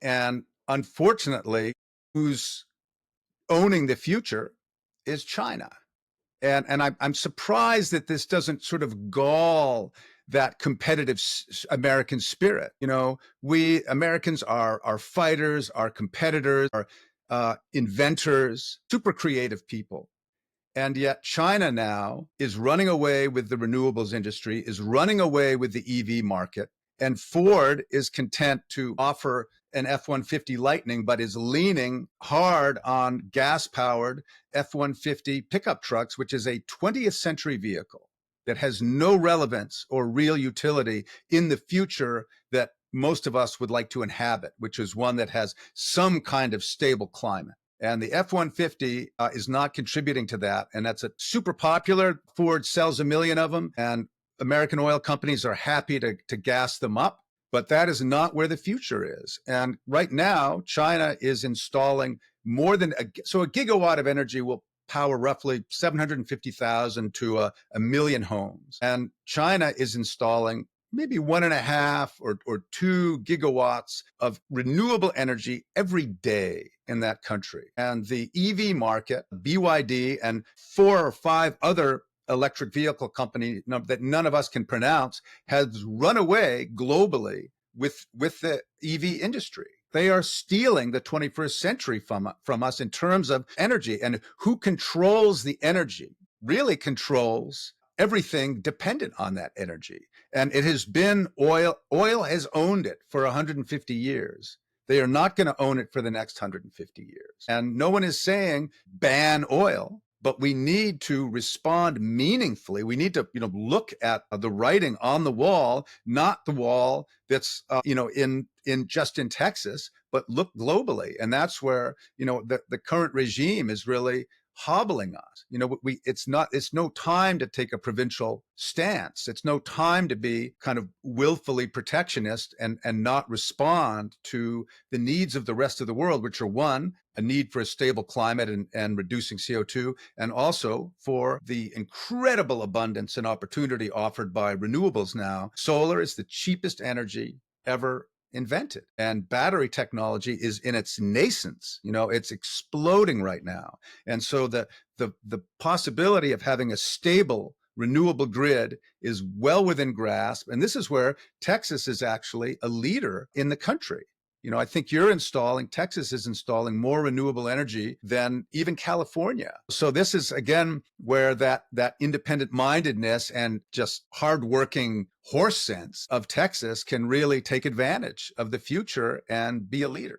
And unfortunately, who's owning the future is China. And I'm surprised that this doesn't sort of gall that competitive American spirit. We Americans are fighters, are competitors, are inventors, super creative people. And yet China now is running away with the renewables industry, is running away with the EV market. And Ford is content to offer an F-150 Lightning, but is leaning hard on gas-powered F-150 pickup trucks, which is a 20th century vehicle that has no relevance or real utility in the future that most of us would like to inhabit, which is one that has some kind of stable climate. And the F-150 is not contributing to that. And that's a super popular. Ford sells 1 million of them, and American oil companies are happy to gas them up. But that is not where the future is. And right now, China is installing more than so a gigawatt of energy will power roughly 750,000 to a million homes. And China is installing maybe 1.5 or 2 gigawatts of renewable energy every day in that country. And the EV market, BYD, and 4 or 5 other electric vehicle companies that none of us can pronounce has run away globally with the EV industry. They are stealing the 21st century from us in terms of energy. And who controls the energy really controls everything dependent on that energy. And it has been oil. Oil has owned it for 150 years. They are not going to own it for the next 150 years. And no one is saying ban oil, but we need to respond meaningfully. We need to, look at the writing on the wall, not the wall that's, in just in Texas, but look globally. And that's where, the current regime is really hobbling us. It's no time to take a provincial stance. It's no time to be kind of willfully protectionist and not respond to the needs of the rest of the world, which are one, a need for a stable climate and reducing CO2, and also for the incredible abundance and opportunity offered by renewables now. Solar is the cheapest energy ever invented, and battery technology is in its nascence. It's exploding right now. And so the possibility of having a stable renewable grid is well within grasp. And this is where Texas is actually a leader in the country. I think Texas is installing more renewable energy than even California. So this is, again, where that independent mindedness and just hardworking horse sense of Texas can really take advantage of the future and be a leader.